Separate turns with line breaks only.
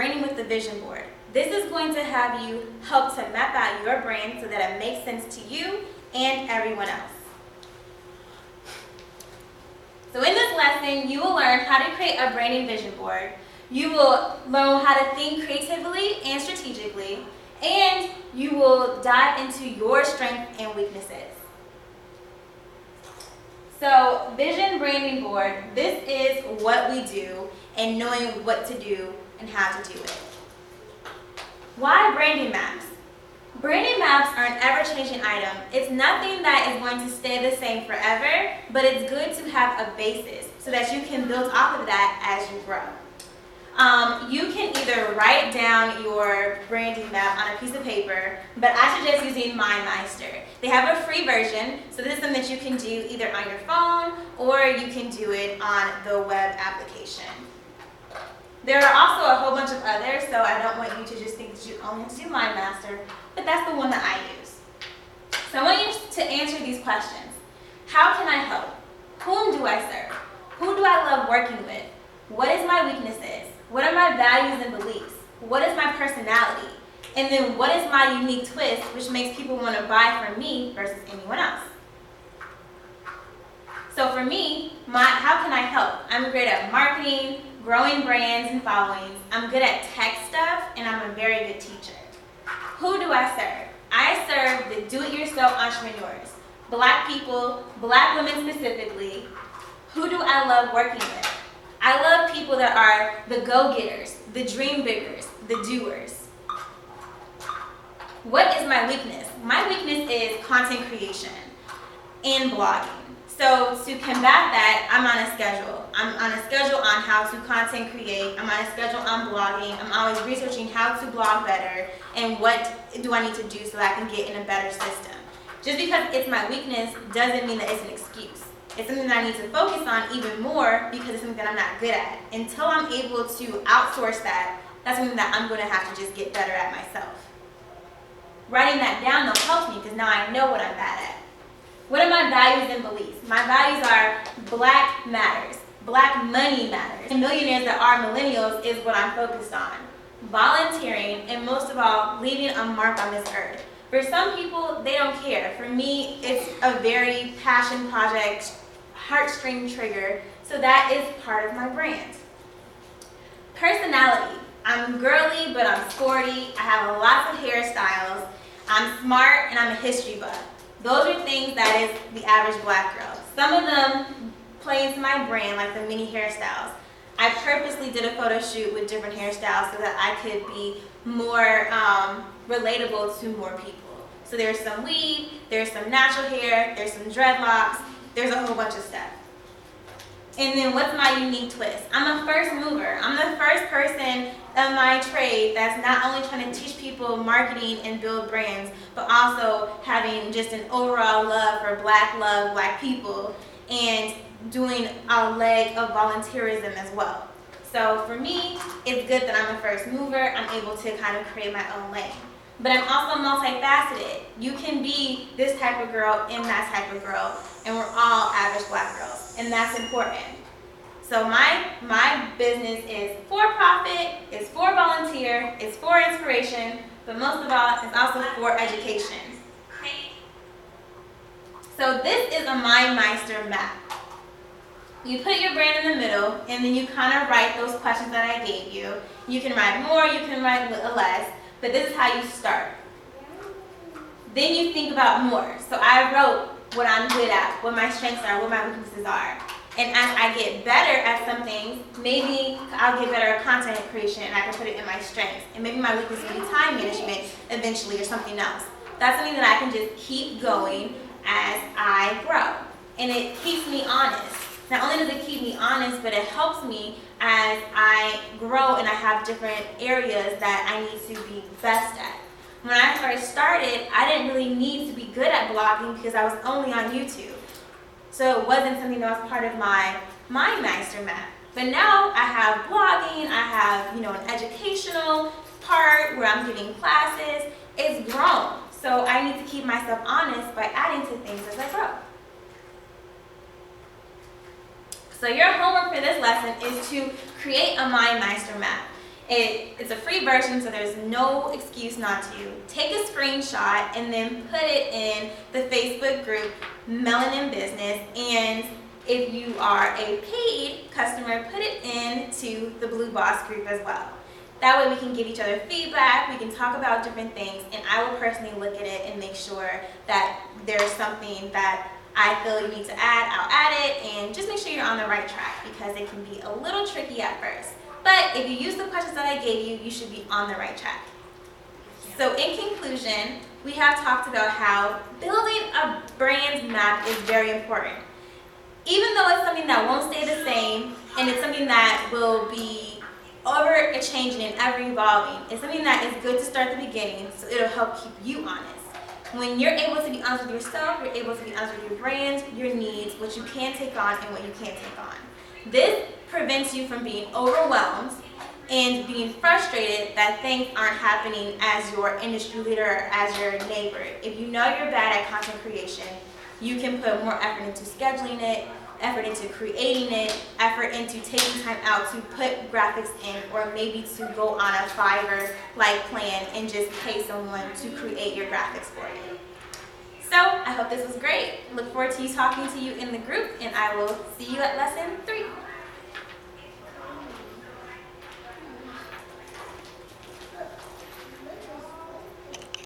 branding with the vision board. This is going to have you help to map out your brand so that it makes sense to you and everyone else. So in this lesson, you will learn how to create a branding vision board. You will learn how to think creatively and strategically, and you will dive into your strengths and weaknesses. So vision branding board, this is what we do and knowing what to do and how to do it. Why branding maps? Branding maps are an ever-changing item. It's nothing that is going to stay the same forever, but it's good to have a basis so that you can build off of that as you grow. You can either write down your branding map on a piece of paper, but I suggest using Mindmeister. They have a free version, so this is something that you can do either on your phone or you can do it on the web application. There are also a whole bunch of others, so I don't want you to just think that you only have to do Mindmeister, but that's the one that I use. So I want you to answer these questions. How can I help? Whom do I serve? Who do I love working with? What is my weaknesses? What are my values and beliefs? What is my personality? And then what is my unique twist which makes people want to buy from me versus anyone else? So for me, how can I help? I'm great at marketing, growing brands and followings. I'm good at tech stuff, and I'm a very good teacher. Who do I serve? I serve the do-it-yourself entrepreneurs, Black people, Black women specifically. Who do I love working with? I love people that are the go-getters, the dream biggers, the doers. What is my weakness? My weakness is content creation and blogging. So to combat that, I'm on a schedule. I'm on a schedule on how to content create. I'm on a schedule on blogging. I'm always researching how to blog better and what do I need to do so that I can get in a better system. Just because it's my weakness doesn't mean that it's an excuse. It's something that I need to focus on even more because it's something that I'm not good at. Until I'm able to outsource that, that's something that I'm going to have to just get better at myself. Writing that down though helps me because now I know what I'm bad at. What are my values and beliefs? My values are Black matters. Black money matters. And millionaires that are millennials is what I'm focused on. Volunteering, and most of all, leaving a mark on this earth. For some people, they don't care. For me, it's a very passion project, heartstring trigger, so that is part of my brand. Personality. I'm girly, but I'm sporty. I have lots of hairstyles. I'm smart, and I'm a history buff. Those are things that is the average Black girl. Some of them play into my brand, like the mini hairstyles. I purposely did a photo shoot with different hairstyles so that I could be more relatable to more people. So there's some weave, there's some natural hair, there's some dreadlocks, there's a whole bunch of stuff. And then what's my unique twist? I'm a first mover. I'm the first person of my trade that's not only trying to teach people marketing and build brands, but also having just an overall love for Black people, and doing a leg of volunteerism as well. So for me, it's good that I'm a first mover. I'm able to kind of create my own lane. But I'm also multifaceted. You can be this type of girl and that type of girl, and we're all average Black girls, and that's important. So my business is for profit, it's for volunteer, it's for inspiration, but most of all, it's also for education. So this is a Mindmeister map. You put your brand in the middle, and then you kind of write those questions that I gave you. You can write more, you can write less, but this is how you start. Then you think about more. So I wrote what I'm good at, what my strengths are, what my weaknesses are. And as I get better at some things, maybe I'll get better at content creation and I can put it in my strengths. And maybe my weakness will be time management eventually or something else. That's something that I can just keep going as I grow. And it keeps me honest. Not only does it keep me honest, but it helps me as I grow and I have different areas that I need to be best at. When I first started, I didn't really need to be good at blogging because I was only on YouTube. So it wasn't something that was part of my Mindmeister map. But now I have blogging, I have, an educational part where I'm giving classes. It's grown. So I need to keep myself honest by adding to things as I grow. So your homework for this lesson is to create a Mindmeister map. It's a free version, so there's no excuse not to. Take a screenshot and then put it in the Facebook group Melanin Business, and if you are a paid customer, put it into the Blue Boss group as well. That way we can give each other feedback, we can talk about different things, and I will personally look at it and make sure that there's something that I feel you need to add, I'll add it, and just make sure you're on the right track, because it can be a little tricky at first. But if you use the questions that I gave you, you should be on the right track. So in conclusion, we have talked about how building a brand map is very important. Even though it's something that won't stay the same, and it's something that will be ever changing and ever evolving, it's something that is good to start at the beginning, so it'll help keep you honest. When you're able to be honest with yourself, you're able to be honest with your brand, your needs, what you can take on and what you can't take on. This prevents you from being overwhelmed and being frustrated that things aren't happening as your industry leader or as your neighbor. If you know you're bad at content creation, you can put more effort into scheduling it, effort into creating it, effort into taking time out to put graphics in, or maybe to go on a Fiverr-like plan and just pay someone to create your graphics for you. So I hope this was great. Look forward to talking to you in the group, and I will see you at lesson 3.